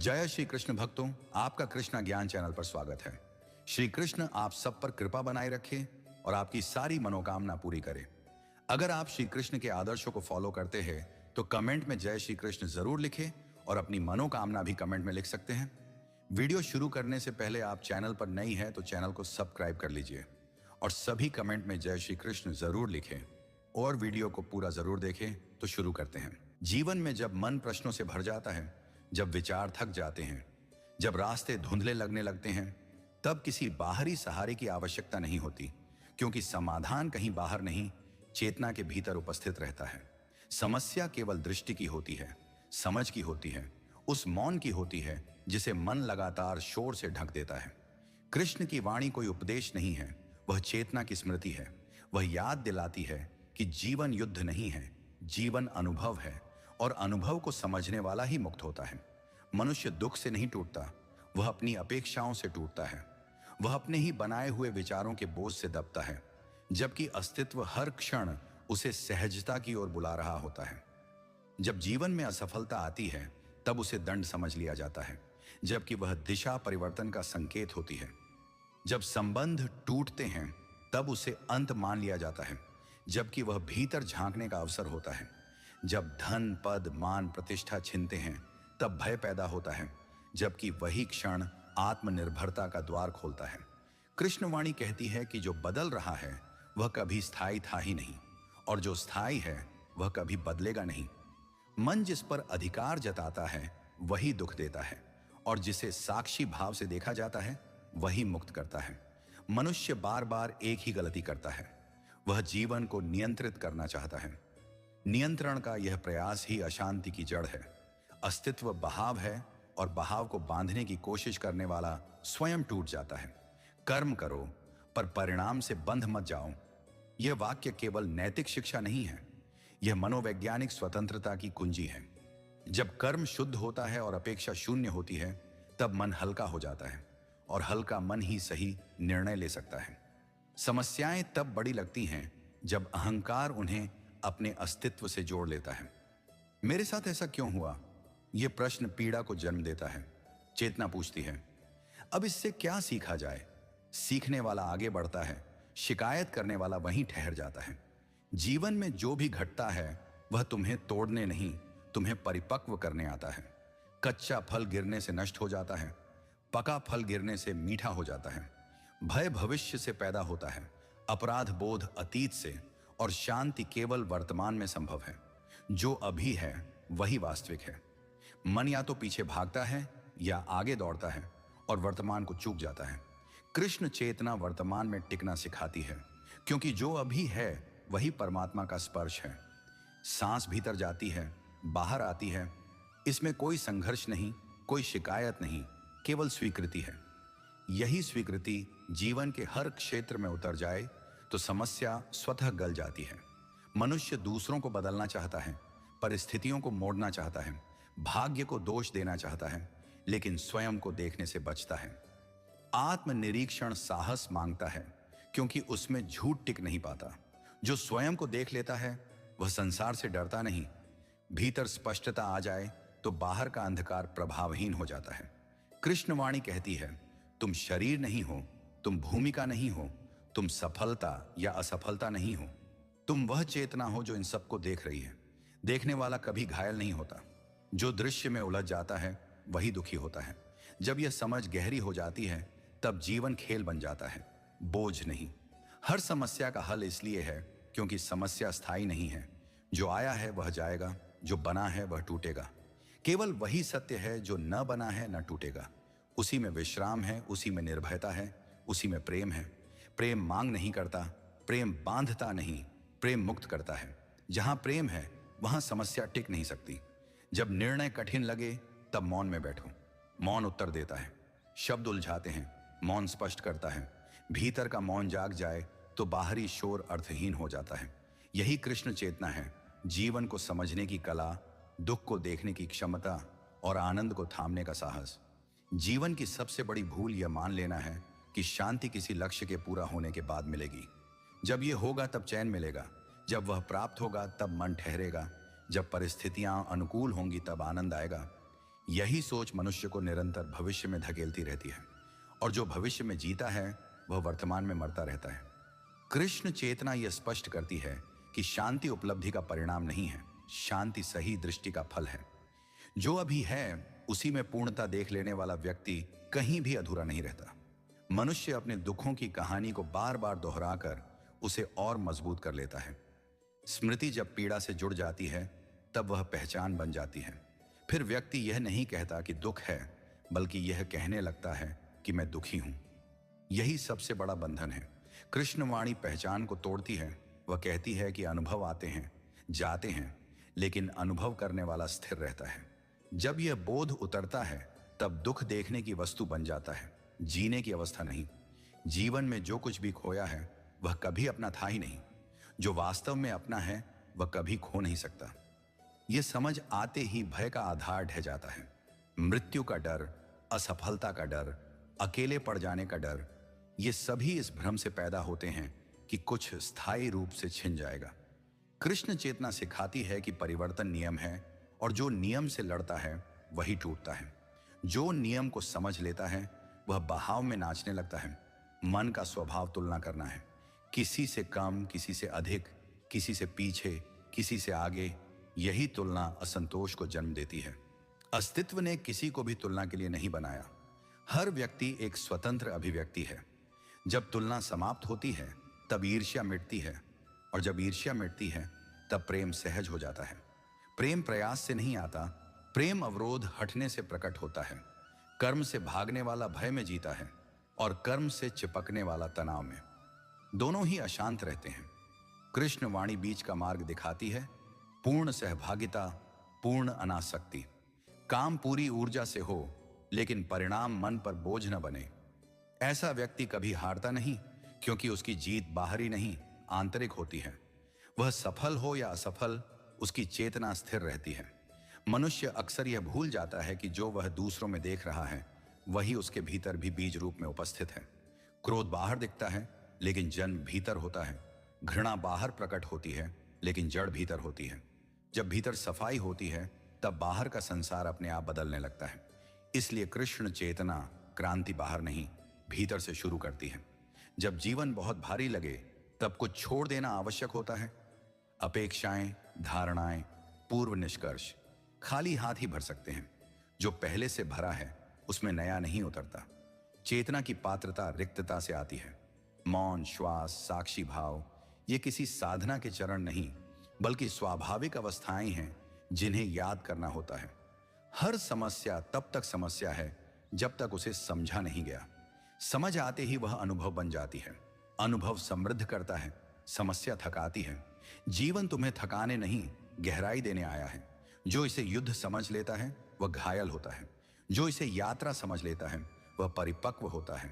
जय श्री कृष्ण भक्तों, आपका कृष्णा ज्ञान चैनल पर स्वागत है। श्री कृष्ण आप सब पर कृपा बनाए रखे और आपकी सारी मनोकामना पूरी करे। अगर आप श्री कृष्ण के आदर्शों को फॉलो करते हैं तो कमेंट में जय श्री कृष्ण जरूर लिखें और अपनी मनोकामना भी कमेंट में लिख सकते हैं। वीडियो शुरू करने से पहले आप चैनल पर नई हैं तो चैनल को सब्सक्राइब कर लीजिए और सभी कमेंट में जय श्री कृष्ण जरूर लिखें और वीडियो को पूरा जरूर देखें। तो शुरू करते हैं। जीवन में जब मन प्रश्नों से भर जाता है, जब विचार थक जाते हैं, जब रास्ते धुंधले लगने लगते हैं, तब किसी बाहरी सहारे की आवश्यकता नहीं होती, क्योंकि समाधान कहीं बाहर नहीं, चेतना के भीतर उपस्थित रहता है। समस्या केवल दृष्टि की होती है, समझ की होती है, उस मौन की होती है जिसे मन लगातार शोर से ढक देता है। कृष्ण की वाणी कोई उपदेश नहीं है, वह चेतना की स्मृति है। वह याद दिलाती है कि जीवन युद्ध नहीं है, जीवन अनुभव है और अनुभव को समझने वाला ही मुक्त होता है। मनुष्य दुख से नहीं टूटता, वह अपनी अपेक्षाओं से टूटता है। वह अपने ही बनाए हुए विचारों के बोझ से दबता है, जबकि अस्तित्व हर क्षण उसे सहजता की ओर बुला रहा होता है। जब जीवन में असफलता आती है तब उसे दंड समझ लिया जाता है, जबकि वह दिशा परिवर्तन का संकेत होती है। जब संबंध टूटते हैं तब उसे अंत मान लिया जाता है, जबकि वह भीतर झांकने का अवसर होता है। जब धन, पद, मान, प्रतिष्ठा छिनते हैं तब भय पैदा होता है, जबकि वही क्षण आत्मनिर्भरता का द्वार खोलता है। कृष्णवाणी कहती है कि जो बदल रहा है वह कभी स्थायी था ही नहीं, और जो स्थायी है वह कभी बदलेगा नहीं। मन जिस पर अधिकार जताता है वही दुख देता है, और जिसे साक्षी भाव से देखा जाता है वही मुक्त करता है। मनुष्य बार बार एक ही गलती करता है, वह जीवन को नियंत्रित करना चाहता है। नियंत्रण का यह प्रयास ही अशांति की जड़ है। अस्तित्व बहाव है और बहाव को बांधने की कोशिश करने वाला स्वयं टूट जाता है। कर्म करो पर परिणाम से बंध मत जाओ, यह वाक्य केवल नैतिक शिक्षा नहीं है, यह मनोवैज्ञानिक स्वतंत्रता की कुंजी है। जब कर्म शुद्ध होता है और अपेक्षा शून्य होती है तब मन हल्का हो जाता है, और हल्का मन ही सही निर्णय ले सकता है। समस्याएं तब बड़ी लगती हैं जब अहंकार उन्हें अपने अस्तित्व से जोड़ लेता है। मेरे साथ ऐसा क्यों हुआ? यह प्रश्न पीड़ा को जन्म देता है। चेतना पूछती है, अब इससे क्या सीखा जाए? सीखने वाला आगे बढ़ता है, शिकायत करने वाला वहीं ठहर जाता है। जीवन में जो भी घटता है वह तुम्हें तोड़ने नहीं, तुम्हें परिपक्व करने आता है। कच्चा फल गिरने से नष्ट हो जाता है, पका फल गिरने से मीठा हो जाता है। भय भविष्य से पैदा होता है, अपराध बोध अतीत से, और शांति केवल वर्तमान में संभव है। जो अभी है वही वास्तविक है। मन या तो पीछे भागता है या आगे दौड़ता है और वर्तमान को चूक जाता है। कृष्ण चेतना वर्तमान में टिकना सिखाती है, क्योंकि जो अभी है वही परमात्मा का स्पर्श है। सांस भीतर जाती है, बाहर आती है, इसमें कोई संघर्ष नहीं, कोई शिकायत नहीं, केवल स्वीकृति है। यही स्वीकृति जीवन के हर क्षेत्र में उतर जाए तो समस्या स्वतः गल जाती है। मनुष्य दूसरों को बदलना चाहता है, परिस्थितियों को मोड़ना चाहता है, भाग्य को दोष देना चाहता है, लेकिन स्वयं को देखने से बचता है। आत्मनिरीक्षण साहस मांगता है, क्योंकि उसमें झूठ टिक नहीं पाता। जो स्वयं को देख लेता है वह संसार से डरता नहीं। भीतर स्पष्टता आ जाए तो बाहर का अंधकार प्रभावहीन हो जाता है। कृष्णवाणी कहती है, तुम शरीर नहीं हो, तुम भूमिका नहीं हो, तुम सफलता या असफलता नहीं हो, तुम वह चेतना हो जो इन सबको देख रही है। देखने वाला कभी घायल नहीं होता, जो दृश्य में उलझ जाता है वही दुखी होता है। जब यह समझ गहरी हो जाती है तब जीवन खेल बन जाता है, बोझ नहीं। हर समस्या का हल इसलिए है क्योंकि समस्या स्थायी नहीं है। जो आया है वह जाएगा, जो बना है वह टूटेगा। केवल वही सत्य है जो न बना है न टूटेगा। उसी में विश्राम है, उसी में निर्भयता है, उसी में प्रेम है। प्रेम मांग नहीं करता, प्रेम बांधता नहीं, प्रेम मुक्त करता है। जहां प्रेम है वहां समस्या टिक नहीं सकती। जब निर्णय कठिन लगे तब मौन में बैठो। मौन उत्तर देता है। शब्द उलझाते हैं, मौन स्पष्ट करता है। भीतर का मौन जाग जाए तो बाहरी शोर अर्थहीन हो जाता है। यही कृष्ण चेतना है, जीवन को समझने की कला, दुख को देखने की क्षमता और आनंद को थामने का साहस। जीवन की सबसे बड़ी भूल यह मान लेना है कि शांति किसी लक्ष्य के पूरा होने के बाद मिलेगी। जब यह होगा तब चैन मिलेगा, जब वह प्राप्त होगा तब मन ठहरेगा, जब परिस्थितियां अनुकूल होंगी तब आनंद आएगा। यही सोच मनुष्य को निरंतर भविष्य में धकेलती रहती है, और जो भविष्य में जीता है वह वर्तमान में मरता रहता है। कृष्ण चेतना यह स्पष्ट करती है कि शांति उपलब्धि का परिणाम नहीं है, शांति सही दृष्टि का फल है। जो अभी है उसी में पूर्णता देख लेने वाला व्यक्ति कहीं भी अधूरा नहीं रहता। मनुष्य अपने दुखों की कहानी को बार बार दोहराकर उसे और मजबूत कर लेता है। स्मृति जब पीड़ा से जुड़ जाती है तब वह पहचान बन जाती है। फिर व्यक्ति यह नहीं कहता कि दुख है, बल्कि यह कहने लगता है कि मैं दुखी हूं। यही सबसे बड़ा बंधन है। कृष्णवाणी पहचान को तोड़ती है। वह कहती है कि अनुभव आते हैं, जाते हैं, लेकिन अनुभव करने वाला स्थिर रहता है। जब यह बोध उतरता है तब दुख देखने की वस्तु बन जाता है, जीने की अवस्था नहीं। जीवन में जो कुछ भी खोया है वह कभी अपना था ही नहीं। जो वास्तव में अपना है वह कभी खो नहीं सकता। यह समझ आते ही भय का आधार ढह जाता है। मृत्यु का डर, असफलता का डर, अकेले पड़ जाने का डर, ये सभी इस भ्रम से पैदा होते हैं कि कुछ स्थायी रूप से छिन जाएगा। कृष्ण चेतना सिखाती है कि परिवर्तन नियम है, और जो नियम से लड़ता है वही टूटता है। जो नियम को समझ लेता है वह बहाव में नाचने लगता है। मन का स्वभाव तुलना करना है, किसी से कम, किसी से अधिक, किसी से पीछे, किसी से आगे। यही तुलना असंतोष को जन्म देती है। अस्तित्व ने किसी को भी तुलना के लिए नहीं बनाया। हर व्यक्ति एक स्वतंत्र अभिव्यक्ति है। जब तुलना समाप्त होती है तब ईर्ष्या मिटती है, और जब ईर्ष्या मिटती है तब प्रेम सहज हो जाता है। प्रेम प्रयास से नहीं आता, प्रेम अवरोध हटने से प्रकट होता है। कर्म से भागने वाला भय में जीता है, और कर्म से चिपकने वाला तनाव में। दोनों ही अशांत रहते हैं। कृष्ण वाणी बीच का मार्ग दिखाती है, पूर्ण सहभागिता, पूर्ण अनासक्ति। काम पूरी ऊर्जा से हो, लेकिन परिणाम मन पर बोझ न बने। ऐसा व्यक्ति कभी हारता नहीं, क्योंकि उसकी जीत बाहरी नहीं, आंतरिक होती है। वह सफल हो या असफल, उसकी चेतना स्थिर रहती है। मनुष्य अक्सर यह भूल जाता है कि जो वह दूसरों में देख रहा है वही उसके भीतर भी बीज रूप में उपस्थित है। क्रोध बाहर दिखता है, लेकिन जन्म भीतर होता है। घृणा बाहर प्रकट होती है, लेकिन जड़ भीतर होती है। जब भीतर सफाई होती है तब बाहर का संसार अपने आप बदलने लगता है। इसलिए कृष्ण चेतना क्रांति बाहर नहीं, भीतर से शुरू करती है। जब जीवन बहुत भारी लगे तब कुछ छोड़ देना आवश्यक होता है। अपेक्षाएं, धारणाएं, पूर्व निष्कर्ष खाली हाथ ही भर सकते हैं। जो पहले से भरा है उसमें नया नहीं उतरता। चेतना की पात्रता रिक्तता से आती है। मौन, श्वास, साक्षी भाव, ये किसी साधना के चरण नहीं, बल्कि स्वाभाविक अवस्थाएं हैं जिन्हें याद करना होता है। हर समस्या तब तक समस्या है जब तक उसे समझा नहीं गया। समझ आते ही वह अनुभव बन जाती है। अनुभव समृद्ध करता है, समस्या थकाती है। जीवन तुम्हें थकाने नहीं, गहराई देने आया है। जो इसे युद्ध समझ लेता है वह घायल होता है। जो इसे यात्रा समझ लेता है वह परिपक्व होता है।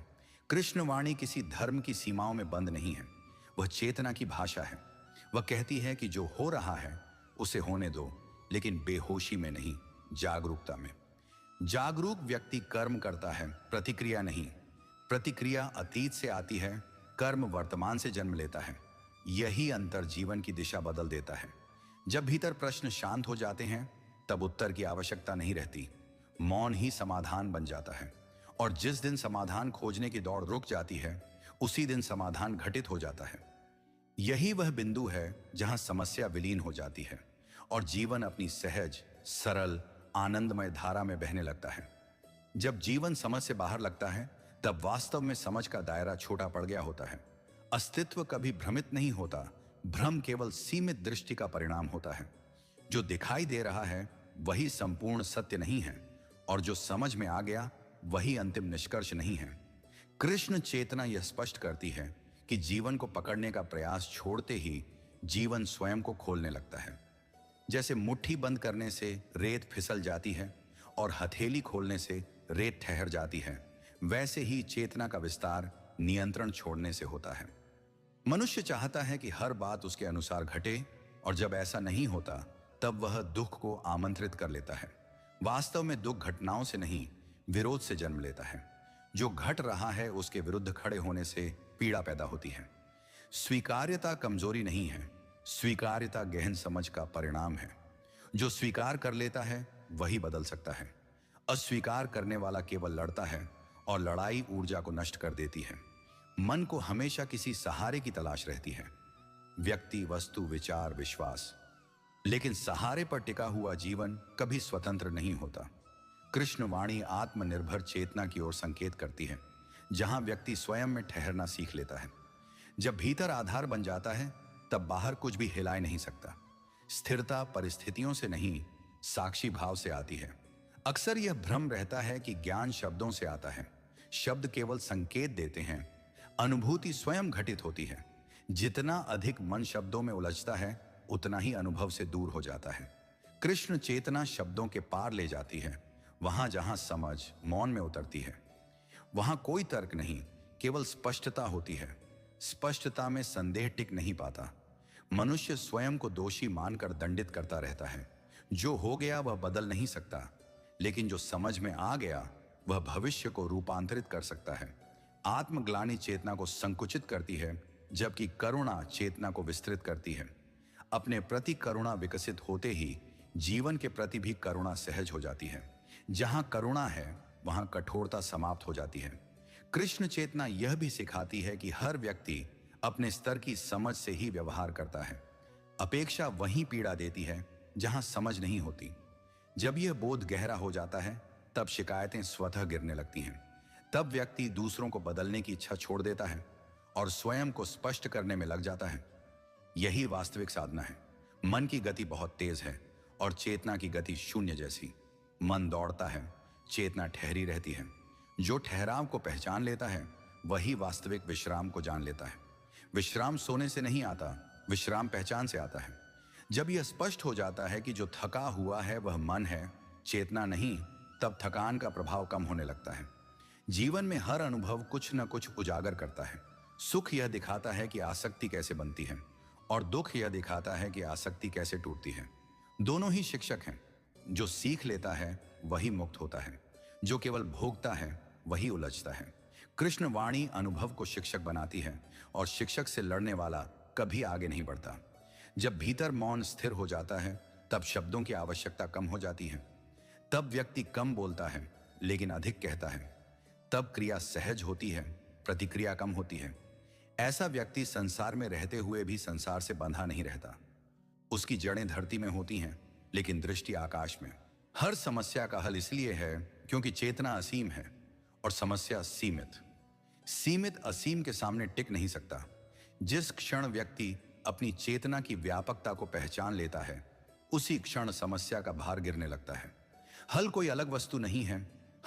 कृष्णवाणी किसी धर्म की सीमाओं में बंद नहीं है, वह चेतना की भाषा है। वह कहती है कि जो हो रहा है उसे होने दो, लेकिन बेहोशी में नहीं, जागरूकता में। जागरूक व्यक्ति कर्म करता है, प्रतिक्रिया नहीं। प्रतिक्रिया अतीत से आती है, कर्म वर्तमान से जन्म लेता है। यही अंतर जीवन की दिशा बदल देता है। जब भीतर प्रश्न शांत हो जाते हैं तब उत्तर की आवश्यकता नहीं रहती। मौन ही समाधान बन जाता है, और जिस दिन समाधान खोजने की दौड़ रुक जाती है उसी दिन समाधान घटित हो जाता है। यही वह बिंदु है जहां समस्या विलीन हो जाती है और जीवन अपनी सहज, सरल, आनंदमय धारा में बहने लगता है। जब जीवन समझ से बाहर लगता है तब वास्तव में समझ का दायरा छोटा पड़ गया होता है। अस्तित्व कभी भ्रमित नहीं होता, भ्रम केवल सीमित दृष्टि का परिणाम होता है। जो दिखाई दे रहा है वही संपूर्ण सत्य नहीं है, और जो समझ में आ गया वही अंतिम निष्कर्ष नहीं है। कृष्ण चेतना यह स्पष्ट करती है कि जीवन को पकड़ने का प्रयास छोड़ते ही जीवन स्वयं को खोलने लगता है। जैसे मुट्ठी बंद करने से रेत फिसल जाती है और हथेली खोलने से रेत ठहर जाती है, वैसे ही चेतना का विस्तार नियंत्रण छोड़ने से होता है। मनुष्य चाहता है कि हर बात उसके अनुसार घटे, और जब ऐसा नहीं होता तब वह दुख को आमंत्रित कर लेता है। वास्तव में दुख घटनाओं से नहीं, विरोध से जन्म लेता है। जो घट रहा है उसके विरुद्ध खड़े होने से पीड़ा पैदा होती है। स्वीकार्यता कमजोरी नहीं है, स्वीकार्यता गहन समझ का परिणाम है। जो स्वीकार कर लेता है वही बदल सकता है। अस्वीकार करने वाला केवल लड़ता है और लड़ाई ऊर्जा को नष्ट कर देती है। मन को हमेशा किसी सहारे की तलाश रहती है, व्यक्ति, वस्तु, विचार, विश्वास। लेकिन सहारे पर टिका हुआ जीवन कभी स्वतंत्र नहीं होता। कृष्ण वाणी आत्मनिर्भर चेतना की ओर संकेत करती है, जहां व्यक्ति स्वयं में ठहरना सीख लेता है। जब भीतर आधार बन जाता है, तब बाहर कुछ भी हिलाए नहीं सकता। स्थिरता परिस्थितियों से नहीं, साक्षी भाव से आती है। अक्सर यह भ्रम रहता है कि ज्ञान शब्दों से आता है। शब्द केवल संकेत देते हैं, अनुभूति स्वयं घटित होती है। जितना अधिक मन शब्दों में उलझता है, उतना ही अनुभव से दूर हो जाता है। कृष्ण चेतना शब्दों के पार ले जाती है। वहां जहां समझ मौन में उतरती है, वहां कोई तर्क नहीं, केवल स्पष्टता होती है। स्पष्टता में संदेह टिक नहीं पाता। मनुष्य स्वयं को दोषी मानकर दंडित करता रहता है। जो हो गया वह बदल नहीं सकता, लेकिन जो समझ में आ गया वह भविष्य को रूपांतरित कर सकता है। आत्मग्लानि चेतना को संकुचित करती है, जबकि करुणा चेतना को विस्तृत करती है। अपने प्रति करुणा विकसित होते ही जीवन के प्रति भी करुणा सहज हो जाती है। जहां करुणा है, वहां कठोरता समाप्त हो जाती है। कृष्ण चेतना यह भी सिखाती है कि हर व्यक्ति अपने स्तर की समझ से ही व्यवहार करता है। अपेक्षा वहीं पीड़ा देती है जहां समझ नहीं होती। जब यह बोध गहरा हो जाता है, तब शिकायतें स्वतः गिरने लगती हैं। तब व्यक्ति दूसरों को बदलने की इच्छा छोड़ देता है और स्वयं को स्पष्ट करने में लग जाता है। यही वास्तविक साधना है। मन की गति बहुत तेज है और चेतना की गति शून्य जैसी। मन दौड़ता है, चेतना ठहरी रहती है। जो ठहराव को पहचान लेता है, वही वास्तविक विश्राम को जान लेता है। विश्राम सोने से नहीं आता, विश्राम पहचान से आता है। जब यह स्पष्ट हो जाता है कि जो थका हुआ है वह मन है, चेतना नहीं, तब थकान का प्रभाव कम होने लगता है। जीवन में हर अनुभव कुछ न कुछ उजागर करता है। सुख यह दिखाता है कि आसक्ति कैसे बनती है, और दुख यह दिखाता है कि आसक्ति कैसे टूटती है। दोनों ही शिक्षक हैं। जो सीख लेता है वही मुक्त होता है, जो केवल भोगता है वही उलझता है। कृष्ण वाणी अनुभव को शिक्षक बनाती है, और शिक्षक से लड़ने वाला कभी आगे नहीं बढ़ता। जब भीतर मौन स्थिर हो जाता है, तब शब्दों की आवश्यकता कम हो जाती है। तब व्यक्ति कम बोलता है लेकिन अधिक कहता है। तब क्रिया सहज होती है, प्रतिक्रिया कम होती है। ऐसा व्यक्ति संसार में रहते हुए भी संसार से बंधा नहीं रहता। उसकी जड़ें धरती में होती हैं, लेकिन दृष्टि आकाश में। हर समस्या का हल इसलिए है क्योंकि चेतना असीम है और समस्या सीमित। सीमित असीम के सामने टिक नहीं सकता। जिस क्षण व्यक्ति अपनी चेतना की व्यापकता को पहचान लेता है, उसी क्षण समस्या का भार गिरने लगता है। हल कोई अलग वस्तु नहीं है,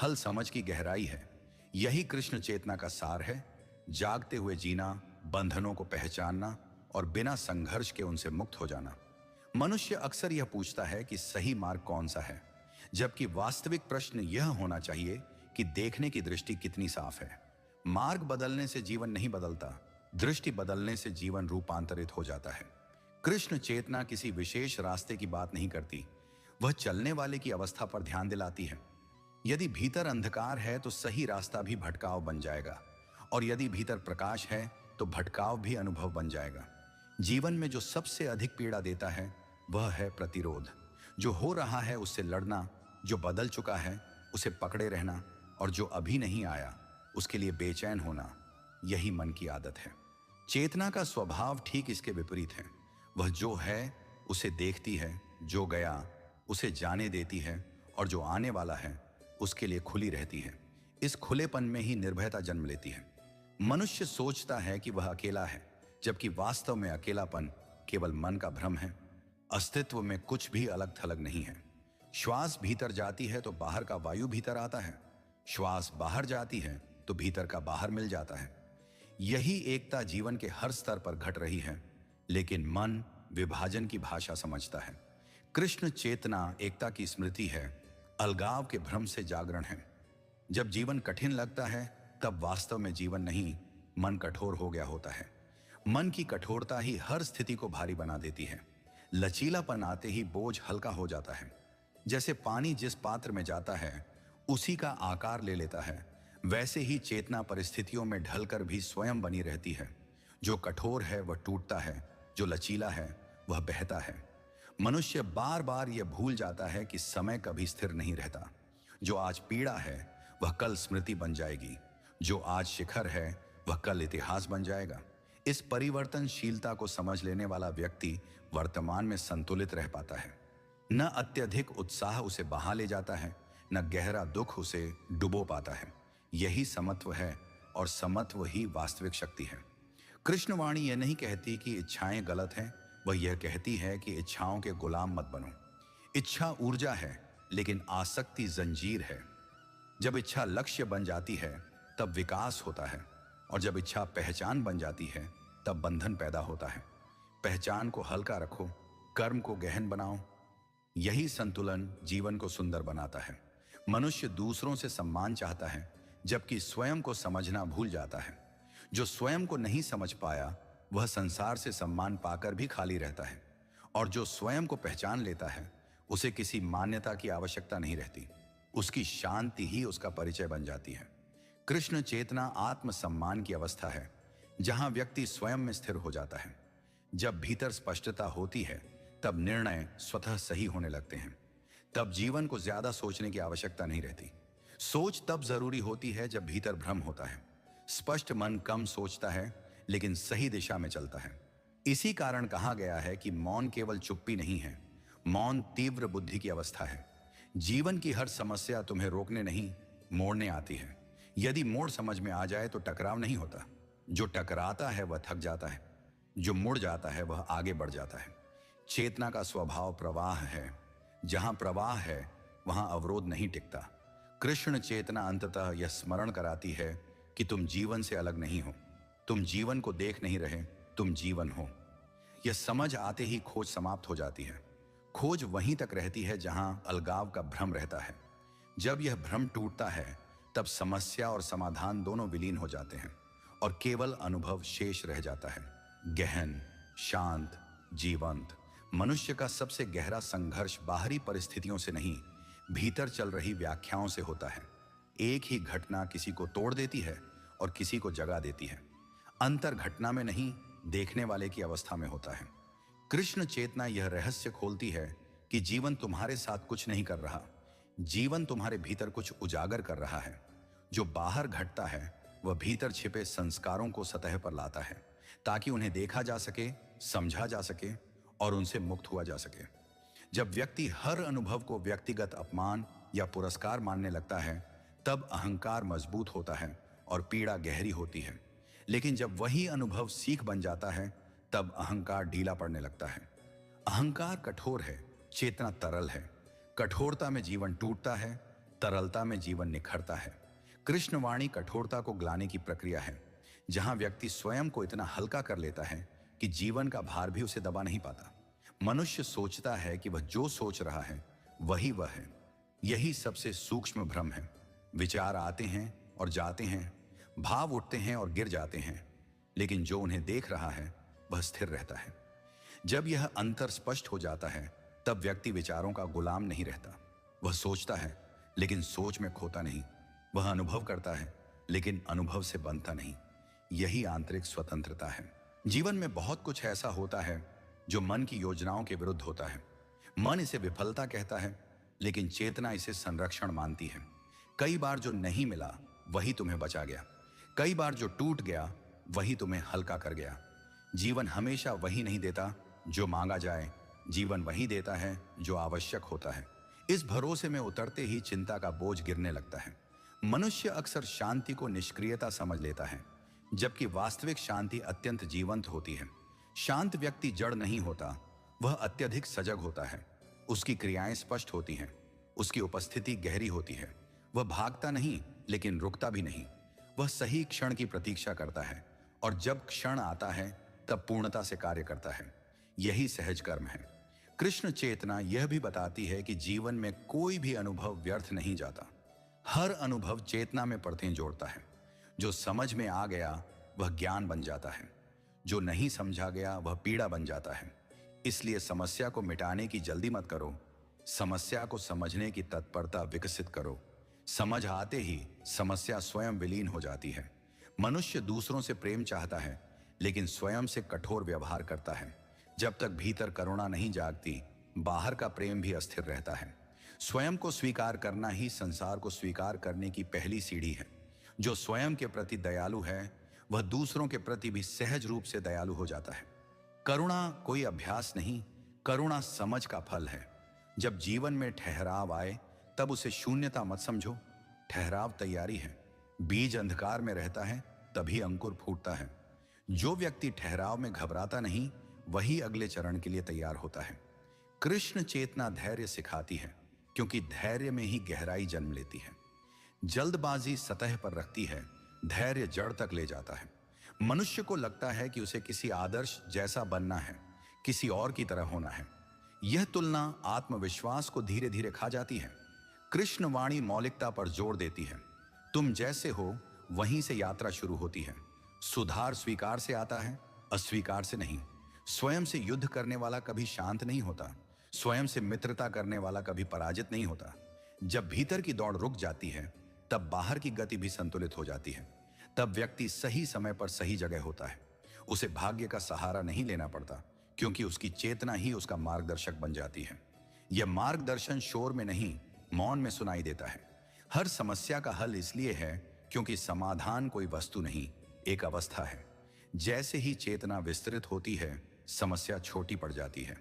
हल समझ की गहराई है। यही कृष्ण चेतना का सार है। जागते हुए जीना, बंधनों को पहचानना और बिना संघर्ष के उनसे मुक्त हो जाना। मनुष्य अक्सर यह पूछता है कि सही मार्ग कौन सा है, जबकि वास्तविक प्रश्न यह होना चाहिए कि देखने की दृष्टि कितनी साफ है। मार्ग बदलने से जीवन नहीं बदलता, दृष्टि बदलने से जीवन रूपांतरित हो जाता है। कृष्ण चेतना किसी विशेष रास्ते की बात नहीं करती, वह चलने वाले की अवस्था पर ध्यान दिलाती है। यदि भीतर अंधकार है तो सही रास्ता भी भटकाव बन जाएगा, और यदि भीतर प्रकाश है तो भटकाव भी अनुभव बन जाएगा। जीवन में जो सबसे अधिक पीड़ा देता है वह है प्रतिरोध। जो हो रहा है उससे लड़ना, जो बदल चुका है उसे पकड़े रहना, और जो अभी नहीं आया उसके लिए बेचैन होना। यही मन की आदत है। चेतना का स्वभाव ठीक इसके विपरीत है। वह जो है उसे देखती है, जो गया उसे जाने देती है, और जो आने वाला है उसके लिए खुली रहती है। इस खुलेपन में ही निर्भयता जन्म लेती है। मनुष्य सोचता है कि वह अकेला है, जबकि वास्तव में अकेलापन केवल मन का भ्रम है। अस्तित्व में कुछ भी अलग थलग नहीं है। श्वास भीतर जाती है तो बाहर का वायु भीतर आता है। श्वास बाहर जाती है तो भीतर का बाहर मिल जाता है। यही एकता जीवन के हर स्तर पर घट रही है, लेकिन मन विभाजन की भाषा समझता है। कृष्ण चेतना एकता की स्मृति है, अलगाव के भ्रम से जागरण है। जब जीवन कठिन लगता है, तब वास्तव में जीवन नहीं, मन कठोर हो गया होता है। मन की कठोरता ही हर स्थिति को भारी बना देती है। लचीलापन आते ही बोझ हल्का हो जाता है। जैसे पानी जिस पात्र में जाता है उसी का आकार ले लेता है, वैसे ही चेतना परिस्थितियों में ढलकर भी स्वयं बनी रहती है। जो कठोर है वह टूटता है, जो लचीला है वह बहता है। मनुष्य बार बार यह भूल जाता है कि समय कभी स्थिर नहीं रहता। जो आज पीड़ा है वह कल स्मृति बन जाएगी, जो आज शिखर है वह कल इतिहास बन जाएगा। इस परिवर्तनशीलता को समझ लेने वाला व्यक्ति वर्तमान में संतुलित रह पाता है। न अत्यधिक उत्साह उसे बहा ले जाता है, न गहरा दुख उसे डुबो पाता है। यही समत्व है और समत्व ही वास्तविक शक्ति है। कृष्णवाणी यह नहीं कहती कि इच्छाएं गलत हैं, वह यह कहती है कि इच्छाओं के गुलाम मत बनो। इच्छा ऊर्जा है, लेकिन आसक्ति जंजीर है। जब इच्छा लक्ष्य बन जाती है तब विकास होता है, और जब इच्छा पहचान बन जाती है तब बंधन पैदा होता है। पहचान को हल्का रखो, कर्म को गहन बनाओ। यही संतुलन जीवन को सुंदर बनाता है। मनुष्य दूसरों से सम्मान चाहता है, जबकि स्वयं को समझना भूल जाता है। जो स्वयं को नहीं समझ पाया वह संसार से सम्मान पाकर भी खाली रहता है, और जो स्वयं को पहचान लेता है उसे किसी मान्यता की आवश्यकता नहीं रहती। उसकी शांति ही उसका परिचय बन जाती है। कृष्ण चेतना आत्मसम्मान की अवस्था है, जहां व्यक्ति स्वयं में स्थिर हो जाता है। जब भीतर स्पष्टता होती है तब निर्णय स्वतः सही होने लगते हैं। तब जीवन को ज्यादा सोचने की आवश्यकता नहीं रहती। सोच तब जरूरी होती है जब भीतर भ्रम होता है। स्पष्ट मन कम सोचता है, लेकिन सही दिशा में चलता है। इसी कारण कहा गया है कि मौन केवल चुप्पी नहीं है, मौन तीव्र बुद्धि की अवस्था है। जीवन की हर समस्या तुम्हें रोकने नहीं, मोड़ने आती है। यदि मोड़ समझ में आ जाए तो टकराव नहीं होता। जो टकराता है वह थक जाता है, जो मुड़ जाता है वह आगे बढ़ जाता है। चेतना का स्वभाव प्रवाह है। जहां प्रवाह है वहां अवरोध नहीं टिकता। कृष्ण चेतना अंततः यह स्मरण कराती है कि तुम जीवन से अलग नहीं हो। तुम जीवन को देख नहीं रहे, तुम जीवन हो। यह समझ आते ही खोज समाप्त हो जाती है। खोज वहीं तक रहती है जहां अलगाव का भ्रम रहता है। जब यह भ्रम टूटता है तब समस्या और समाधान दोनों विलीन हो जाते हैं, और केवल अनुभव शेष रह जाता है। गहन, शांत, जीवंत। मनुष्य का सबसे गहरा संघर्ष बाहरी परिस्थितियों से नहीं, भीतर चल रही व्याख्याओं से होता है। एक ही घटना किसी को तोड़ देती है और किसी को जगा देती है। अंतर घटना में नहीं, देखने वाले की अवस्था में होता है। कृष्ण चेतना यह रहस्य खोलती है कि जीवन तुम्हारे साथ कुछ नहीं कर रहा, जीवन तुम्हारे भीतर कुछ उजागर कर रहा है। जो बाहर घटता है वह भीतर छिपे संस्कारों को सतह पर लाता है, ताकि उन्हें देखा जा सके, समझा जा सके और उनसे मुक्त हुआ जा सके। जब व्यक्ति हर अनुभव को व्यक्तिगत अपमान या पुरस्कार मानने लगता है तब अहंकार मजबूत होता है और पीड़ा गहरी होती है। लेकिन जब वही अनुभव सीख बन जाता है तब अहंकार ढीला पड़ने लगता है। अहंकार कठोर है, चेतना तरल है। कठोरता में जीवन टूटता है, तरलता में जीवन निखरता है। कृष्णवाणी कठोरता को ग्लाने की प्रक्रिया है, जहां व्यक्ति स्वयं को इतना हल्का कर लेता है कि जीवन का भार भी उसे दबा नहीं पाता। मनुष्य सोचता है कि वह जो सोच रहा है वही वह है। यही सबसे सूक्ष्म भ्रम है। विचार आते हैं और जाते हैं, भाव उठते हैं और गिर जाते हैं, लेकिन जो उन्हें देख रहा है वह स्थिर रहता है। जब यह अंतर स्पष्ट हो जाता है तब व्यक्ति विचारों का गुलाम नहीं रहता। वह सोचता है लेकिन सोच में खोता नहीं। वह अनुभव करता है लेकिन अनुभव से बनता नहीं। यही आंतरिक स्वतंत्रता है। जीवन में बहुत कुछ ऐसा होता है जो मन की योजनाओं के विरुद्ध होता है। मन इसे विफलता कहता है, लेकिन चेतना इसे संरक्षण मानती है। कई बार जो नहीं मिला वही तुम्हें बचा गया। कई बार जो टूट गया वही तुम्हें हल्का कर गया। जीवन हमेशा वही नहीं देता जो मांगा जाए, जीवन वही देता है जो आवश्यक होता है। इस भरोसे में उतरते ही चिंता का बोझ गिरने लगता है। मनुष्य अक्सर शांति को निष्क्रियता समझ लेता है, जबकि वास्तविक शांति अत्यंत जीवंत होती है। शांत व्यक्ति जड़ नहीं होता, वह अत्यधिक सजग होता है। उसकी क्रियाएं स्पष्ट होती हैं, उसकी उपस्थिति गहरी होती है। वह भागता नहीं लेकिन रुकता भी नहीं। वह सही क्षण की प्रतीक्षा करता है, और जब क्षण आता है तब पूर्णता से कार्य करता है। यही सहज कर्म है। कृष्ण चेतना यह भी बताती है कि जीवन में कोई भी अनुभव व्यर्थ नहीं जाता। हर अनुभव चेतना में परतें जोड़ता है। जो समझ में आ गया वह ज्ञान बन जाता है, जो नहीं समझा गया वह पीड़ा बन जाता है। इसलिए समस्या को मिटाने की जल्दी मत करो, समस्या को समझने की तत्परता विकसित करो। समझ आते ही समस्या स्वयं विलीन हो जाती है। मनुष्य दूसरों से प्रेम चाहता है, लेकिन स्वयं से कठोर व्यवहार करता है। जब तक भीतर करुणा नहीं जागती, बाहर का प्रेम भी अस्थिर रहता है। स्वयं को स्वीकार करना ही संसार को स्वीकार करने की पहली सीढ़ी है। जो स्वयं के प्रति दयालु है वह दूसरों के प्रति भी सहज रूप से दयालु हो जाता है। करुणा कोई अभ्यास नहीं, करुणा समझ का फल है। जब जीवन में ठहराव आए तब उसे शून्यता मत समझो। ठहराव तैयारी है। बीज अंधकार में रहता है तभी अंकुर फूटता है। जो व्यक्ति ठहराव में घबराता नहीं वही अगले चरण के लिए तैयार होता है। कृष्ण चेतना धैर्य सिखाती है, क्योंकि धैर्य में ही गहराई जन्म लेती है। जल्दबाजी सतह पर रखती है, धैर्य जड़ तक ले जाता है। मनुष्य को लगता है कि उसे किसी आदर्श जैसा बनना है, किसी और की तरह होना है। यह तुलना आत्मविश्वास को धीरे धीरे खा जाती है। कृष्ण वाणी मौलिकता पर जोर देती है। तुम जैसे हो वहीं से यात्रा शुरू होती है। सुधार स्वीकार से आता है, अस्वीकार से नहीं। स्वयं से युद्ध करने वाला कभी शांत नहीं होता। स्वयं से मित्रता करने वाला कभी पराजित नहीं होता। जब भीतर की दौड़ रुक जाती है तब बाहर की गति भी संतुलित हो जाती है। तब व्यक्ति सही समय पर सही जगह होता है। उसे भाग्य का सहारा नहीं लेना पड़ता, क्योंकि उसकी चेतना ही उसका मार्गदर्शक बन जाती है। यह मार्गदर्शन शोर में नहीं, मौन में सुनाई देता है। हर समस्या का हल इसलिए है क्योंकि समाधान कोई वस्तु नहीं, एक अवस्था है। जैसे ही चेतना विस्तृत होती है समस्या छोटी पड़ जाती है।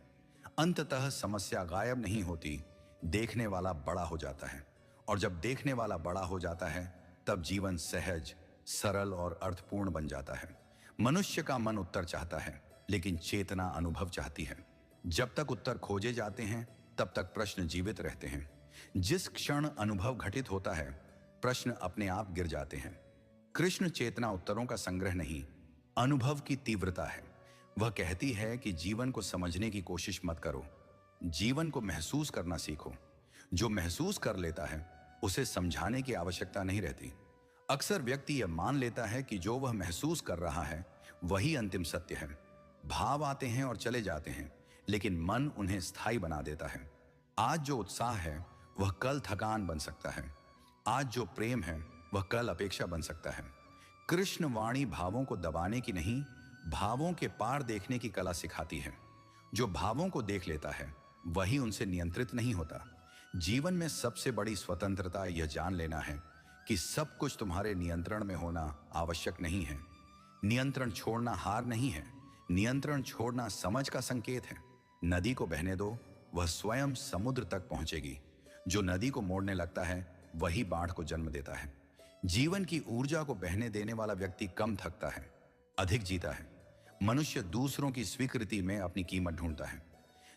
अंततः समस्या गायब नहीं होती, देखने वाला बड़ा हो जाता है। और जब देखने वाला बड़ा हो जाता है तब जीवन सहज, सरल और अर्थपूर्ण बन जाता है। मनुष्य का मन उत्तर चाहता है, लेकिन चेतना अनुभव चाहती है। जब तक उत्तर खोजे जाते हैं तब तक प्रश्न जीवित रहते हैं। जिस क्षण अनुभव घटित होता है प्रश्न अपने आप गिर जाते हैं। कृष्ण चेतना उत्तरों का संग्रह नहीं, अनुभव की तीव्रता है। वह कहती है कि जीवन को समझने की कोशिश मत करो, जीवन को महसूस करना सीखो। जो महसूस कर लेता है उसे समझाने की आवश्यकता नहीं रहती। अक्सर व्यक्ति यह मान लेता है कि जो वह महसूस कर रहा है वही अंतिम सत्य है। भाव आते हैं और चले जाते हैं, लेकिन मन उन्हें स्थायी बना देता है। आज जो उत्साह है वह कल थकान बन सकता है। आज जो प्रेम है वह कल अपेक्षा बन सकता है। कृष्ण वाणी भावों को दबाने की नहीं, भावों के पार देखने की कला सिखाती है। जो भावों को देख लेता है वही उनसे नियंत्रित नहीं होता। जीवन में सबसे बड़ी स्वतंत्रता यह जान लेना है कि सब कुछ तुम्हारे नियंत्रण में होना आवश्यक नहीं है। नियंत्रण छोड़ना हार नहीं है, नियंत्रण छोड़ना समझ का संकेत है। नदी को बहने दो, वह स्वयं समुद्र तक पहुंचेगी। जो नदी को मोड़ने लगता है वही बाढ़ को जन्म देता है। जीवन की ऊर्जा को बहने देने वाला व्यक्ति कम थकता है, अधिक जीता है। मनुष्य दूसरों की स्वीकृति में अपनी कीमत ढूंढता है।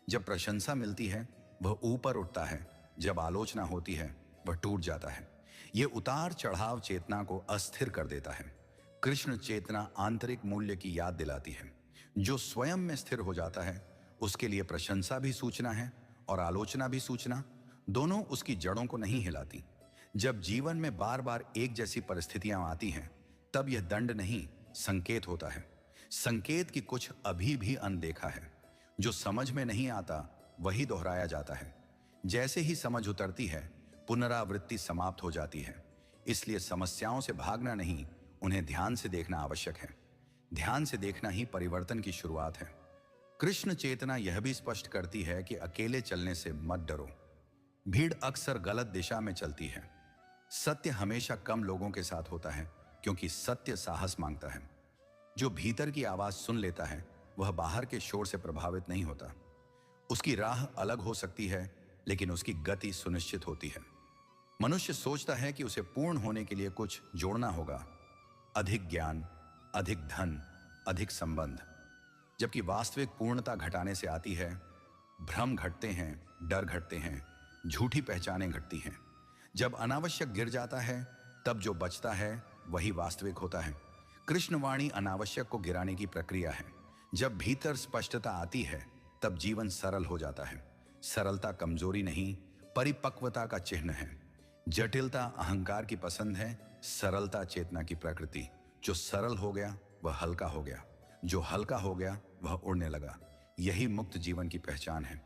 जब प्रशंसा मिलती है वह ऊपर उठता है, जब आलोचना होती है वह टूट जाता है। यह उतार चढ़ाव चेतना को अस्थिर कर देता है। कृष्ण चेतना आंतरिक मूल्य की याद दिलाती है। जो स्वयं में स्थिर हो जाता है उसके लिए प्रशंसा भी सूचना है और आलोचना भी सूचना, दोनों उसकी जड़ों को नहीं हिलाती। जब जीवन में बार बार एक जैसी परिस्थितियां आती हैं तब यह दंड नहीं, संकेत होता है। संकेत की कुछ अभी भी अनदेखा है। जो समझ में नहीं आता वही दोहराया जाता है। जैसे ही समझ उतरती है पुनरावृत्ति समाप्त हो जाती है। इसलिए समस्याओं से भागना नहीं, उन्हें ध्यान से देखना आवश्यक है। ध्यान से देखना ही परिवर्तन की शुरुआत है। कृष्ण चेतना यह भी स्पष्ट करती है कि अकेले चलने से मत डरो। भीड़ अक्सर गलत दिशा में चलती है। सत्य हमेशा कम लोगों के साथ होता है, क्योंकि सत्य साहस मांगता है। जो भीतर की आवाज सुन लेता है वह बाहर के शोर से प्रभावित नहीं होता। उसकी राह अलग हो सकती है, लेकिन उसकी गति सुनिश्चित होती है। मनुष्य सोचता है कि उसे पूर्ण होने के लिए कुछ जोड़ना होगा, अधिक ज्ञान, अधिक धन, अधिक संबंध। जबकि वास्तविक पूर्णता घटाने से आती है। भ्रम घटते हैं, डर घटते हैं, झूठी पहचानें घटती हैं। जब अनावश्यक गिर जाता है तब जो बचता है वही वास्तविक होता है। कृष्णवाणी अनावश्यक को गिराने की प्रक्रिया है। जब भीतर स्पष्टता आती है तब जीवन सरल हो जाता है। सरलता कमजोरी नहीं, परिपक्वता का चिन्ह है। जटिलता अहंकार की पसंद है, सरलता चेतना की प्रकृति। जो सरल हो गया वह हल्का हो गया, जो हल्का हो गया वह उड़ने लगा। यही मुक्त जीवन की पहचान है।